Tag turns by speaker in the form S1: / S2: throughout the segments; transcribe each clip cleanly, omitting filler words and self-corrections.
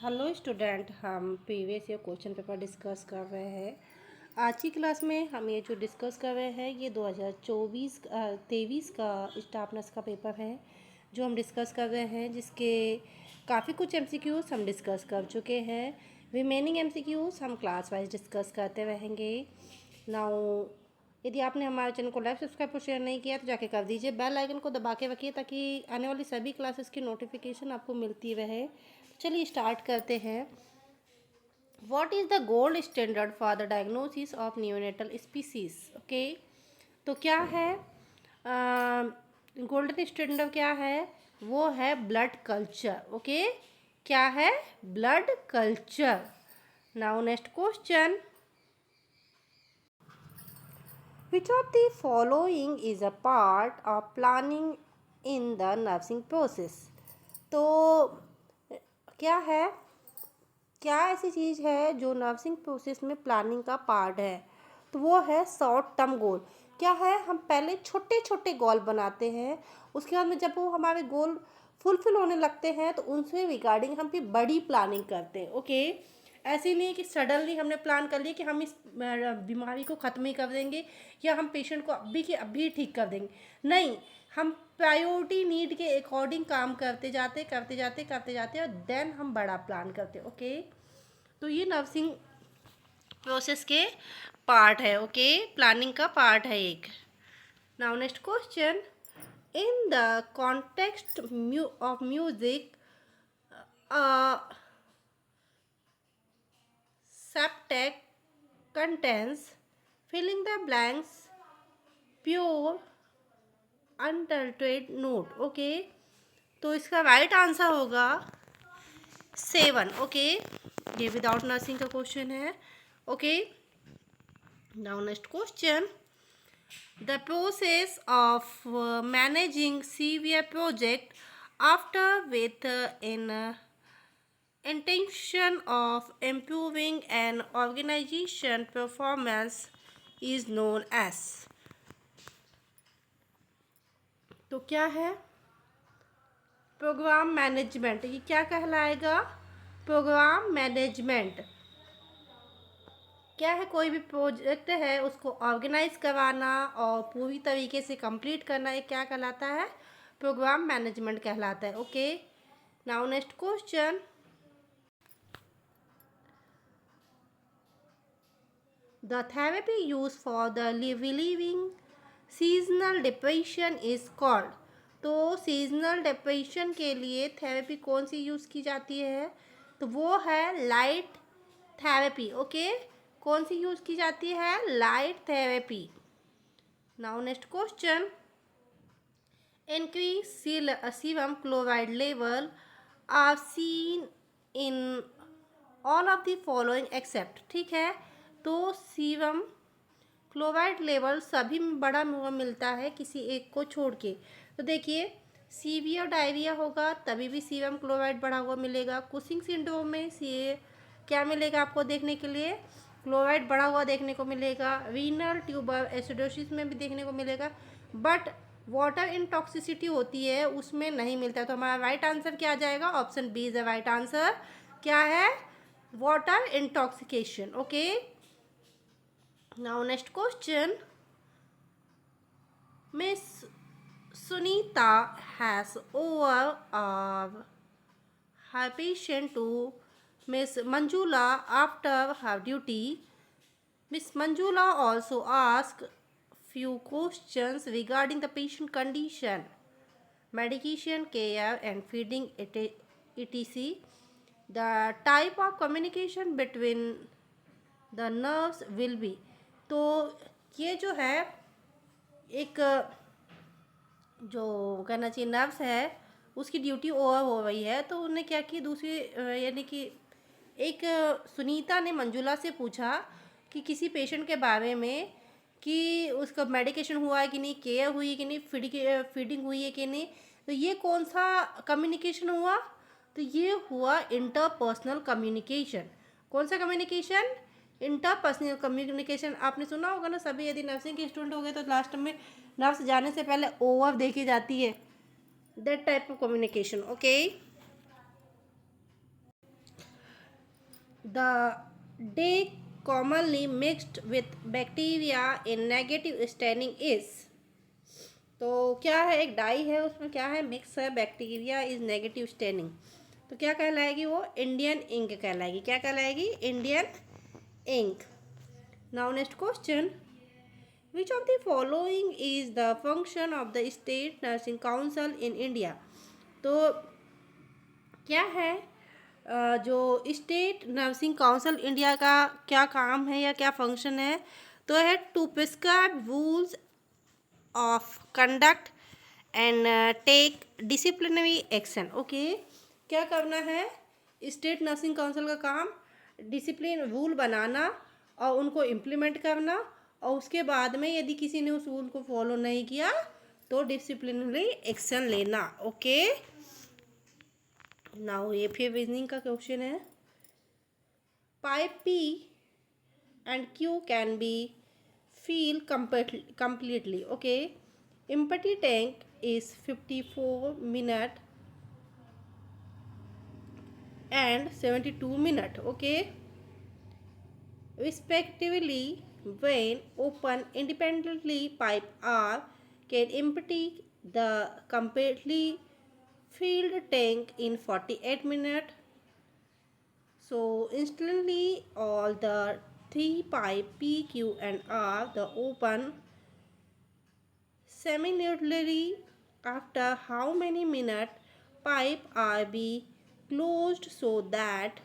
S1: Hello student, हम previous year question paper discuss कर रहे हैं। आज की क्लास में हम ये जो डिस्कस कर रहे हैं ये 2023 का स्टाफ नर्स का पेपर है जो हम डिस्कस कर रहे हैं, जिसके काफ़ी कुछ एमसीक्यूज हम डिस्कस कर चुके हैं। रिमेनिंग एमसीक्यूज हम क्लास वाइज डिस्कस करते रहेंगे। नाउ यदि आपने हमारे चैनल को लाइक सब्सक्राइब और शेयर नहीं किया तो जाके कर दीजिए। बेल आइकन को दबा के रखिए ताकि आने वाली सभी क्लासेस की नोटिफिकेशन आपको मिलती रहे। चलिए स्टार्ट करते हैं। What is the gold standard for the diagnosis of neonatal species? Okay, तो क्या है गोल्डन स्टैंडर्ड? क्या है वो? है ब्लड कल्चर। ओके, क्या है? Blood culture. Now next question, which of the following is a part of planning in the nursing process? तो क्या है, क्या ऐसी चीज़ है जो नर्सिंग प्रोसेस में प्लानिंग का पार्ट है? तो वो है शॉर्ट टर्म गोल। क्या है, हम पहले छोटे छोटे गोल बनाते हैं, उसके बाद में जब वो हमारे गोल फुलफिल होने लगते हैं तो उनसे रिगार्डिंग हम फिर बड़ी प्लानिंग करते हैं। ओके, ऐसे नहीं है कि सडनली हमने प्लान कर लिया कि हम इस बीमारी को ख़त्म ही कर देंगे या हम पेशेंट को अभी के अभी ठीक कर देंगे। नहीं, हम प्रायोरिटी नीड के अकॉर्डिंग काम करते जाते और देन हम बड़ा प्लान करते। ओके, तो ये नर्सिंग प्रोसेस के पार्ट है। ओके, प्लानिंग का पार्ट है एक। Now next question, in the context of music septet contains filling the blanks pure unadulterated note। Okay, तो इसका राइट आंसर होगा 7। ओके, ये विदाउट नर्सिंग का क्वेश्चन है। Okay, now next question, the process of managing severe project after with in intention of improving an organization performance is known as। तो क्या है? Program management. ये क्या कहलाएगा? Program management. क्या है? कोई भी प्रोजेक्ट है उसको ऑर्गेनाइज करवाना और पूरी तरीके से कंप्लीट करना, ये क्या कहलाता है? प्रोग्राम मैनेजमेंट कहलाता है। Okay, now next question, the therapy used for the relieving seasonal depression is called। तो सीजनल डिप्रेशन के लिए थेरेपी कौन सी यूज़ की जाती है? तो वो है लाइट थेरेपी। ओके, कौन सी यूज़ की जाती है? Light therapy. Now next question, increase serum chloride level are seen in all of the following except। ठीक है, तो सीरम क्लोराइड लेवल सभी में बड़ा हुआ मिलता है किसी एक को छोड़ के। तो देखिए, सीवियर डायरिया होगा तभी भी सीरम क्लोराइड बढ़ा हुआ मिलेगा। कुशिंग सिंड्रोम में क्या मिलेगा आपको देखने के लिए? क्लोराइड बढ़ा हुआ देखने को मिलेगा। रीनल ट्यूबर एसिडोसिस में भी देखने को मिलेगा, बट वाटर इंटॉक्सिसिटी होती है उसमें नहीं मिलता। तो हमारा राइट आंसर क्या आ जाएगा? Option B is the right answer. क्या है? Water intoxication. Okay, now next question, miss Sunita has over her patient to Miss Manjula after her duty. Miss Manjula also asked few questions regarding the patient condition, medication, care, and feeding, etc. The type of communication between the nerves will be। तो ये जो है एक जो कहना चाहिए nerves है उसकी ड्यूटी ओवर हो रही है, तो उन्होंने क्या की, दूसरी यानी कि एक सुनीता ने मंजुला से पूछा कि किसी पेशेंट के बारे में कि उसका मेडिकेशन हुआ है कि नहीं, केयर हुई है कि नहीं, फीडिंग हुई है कि नहीं। तो ये कौन सा कम्युनिकेशन हुआ? तो ये हुआ इंटरपर्सनल कम्युनिकेशन। कौन सा कम्युनिकेशन? Interpersonal communication. आपने सुना होगा ना सभी, यदि नर्सिंग के स्टूडेंट हो गए तो लास्ट में नर्स जाने से पहले ओवर देखी जाती है, that type of communication. Okay, The day commonly mixed with bacteria in negative staining is, तो क्या है, एक डाई है उसमें क्या है, मिक्स है, बैक्टीरिया इज नेगेटिव स्टेनिंग, तो क्या कहलाएगी वो, इंडियन इंक कहलाएगी। क्या कहलाएगी, Indian Inc. Now next question, which of the following is the function of the state nursing council in India, तो क्या है जो स्टेट नर्सिंग काउंसिल इंडिया का क्या काम है या क्या फंक्शन है, तो है to prescribe rules of conduct and take disciplinary action. Okay, क्या करना है, स्टेट नर्सिंग काउंसिल का काम डिसिप्लिन रूल बनाना और उनको इम्प्लीमेंट करना, और उसके बाद में यदि किसी ने उस रूल को फॉलो नहीं किया तो डिसिप्लिनरी एक्शन लेना। ओके, नाउ ये फिर रीजनिंग का क्वेश्चन है, pipe P and Q can be filled completely. Okay, empty tank is 54 minute and 72 minute. Okay, respectively, when open independently, pipe R can empty the completely filled tank in 48 minutes. So instantly all the three pipe P, Q and R the open simultaneously. After how many minutes pipe are be closed so that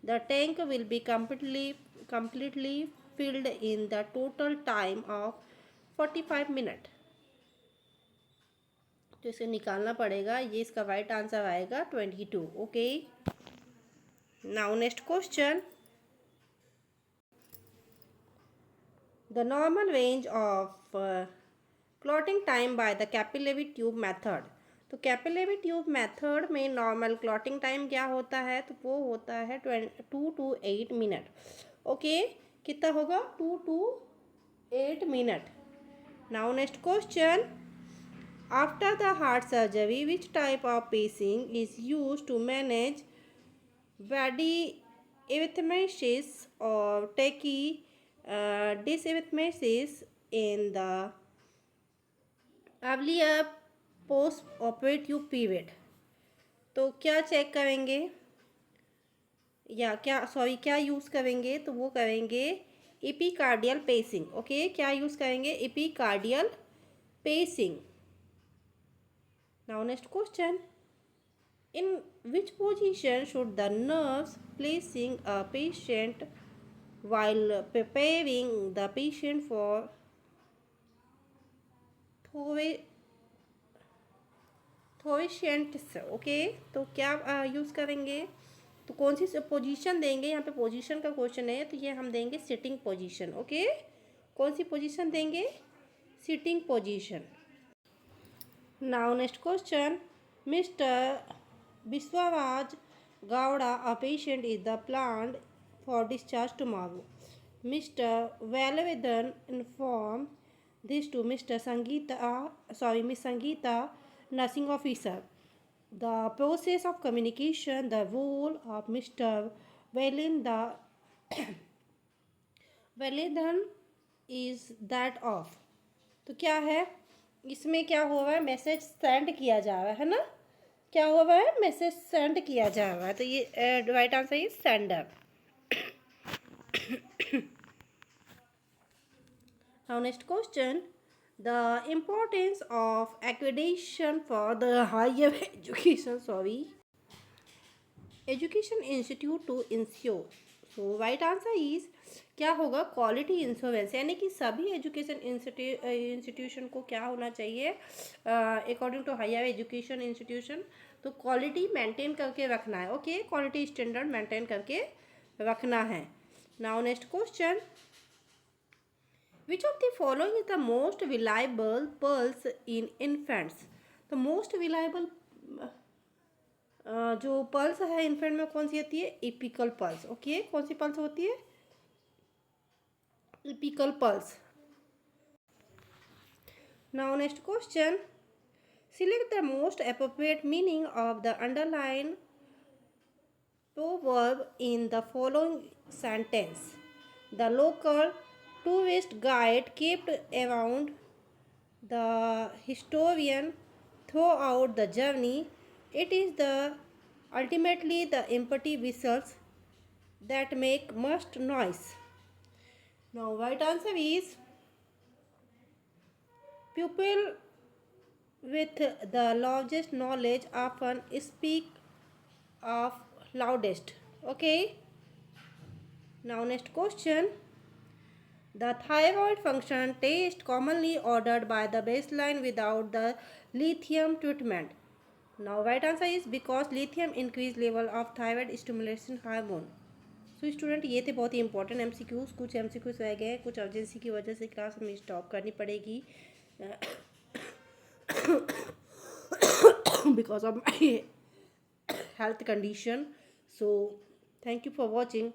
S1: the tank will be completely filled in the total time of 45 minutes. तो इसे निकालना पड़ेगा, ये इसका right answer आएगा 22। Okay, now next question, the normal range of clotting time by the capillary tube method, तो capillary tube method में normal clotting time क्या होता है, तो वो होता है 2 to 8 मिनट। ओके, कितना होगा, 2 to 8 minute. Now next question, after the heart surgery which type of pacing is use to manage body erythemesis or tacky dyserythmesis in the earlier post operative period, तो क्या check करेंगे या क्या क्या use करेंगे, तो वो करेंगे एपिकार्डियल पेसिंग। ओके, क्या यूज़ करेंगे, epicardial pacing. Now next question, in which position should the nurse placing a patient while preparing the patient for thoracentesis. Okay, तो क्या यूज़ करेंगे, तो कौन सी पोजीशन देंगे, यहाँ पे पोजीशन का क्वेश्चन है, तो ये हम देंगे सिटिंग पोजीशन। ओके, कौन सी पोजीशन देंगे, sitting position. Now next question, mister Biswaraj Gowda, a patient is the planned for discharge tomorrow. Mr. Valavedan informed this to Mr. Miss Sangeeta, nursing officer. The process of communication, the role of Mr. Valavedan is that of, तो क्या है, इसमें क्या हो रहा है, message send किया जा रहा है ना, क्या हुआ है, मैसेज सेंड किया जा रहा है, तो ये right answer is sender. Now next question, the importance of accreditation for the higher education institute to ensure, so right answer is क्या होगा, क्वालिटी इंश्योरेंस, यानी कि सभी एजुकेशन इंस्टीट्यूशन को क्या होना चाहिए, according to higher education institution, तो क्वालिटी मेंटेन करके रखना है। ओके, क्वालिटी स्टैंडर्ड मेंटेन करके रखना है। Now next question, which of the following is the most reliable pulse in infants, तो मोस्ट रिलायबल जो पल्स है इन्फेंट में कौन सी होती है, एपिकल पल्स। ओके, कौन सी पल्स होती है, apical pulse. Now next question, select the most appropriate meaning of the underlined proverb in the following sentence. The local tourist guide kept around the historian throughout the journey. It is the ultimately the empty whistles that make most noise. Now, right answer is people with the largest knowledge often speak of loudest. Okay. Now, next question. The thyroid function test commonly ordered by the baseline without the lithium treatment. Now, right answer is because lithium increase level of thyroid stimulation hormone. So student ये थे बहुत ही important MCQs. कुछ MCQs रह गए, कुछ urgency की वजह से क्लास हमें स्टॉप करनी पड़ेगी because of my health condition. So thank you for watching.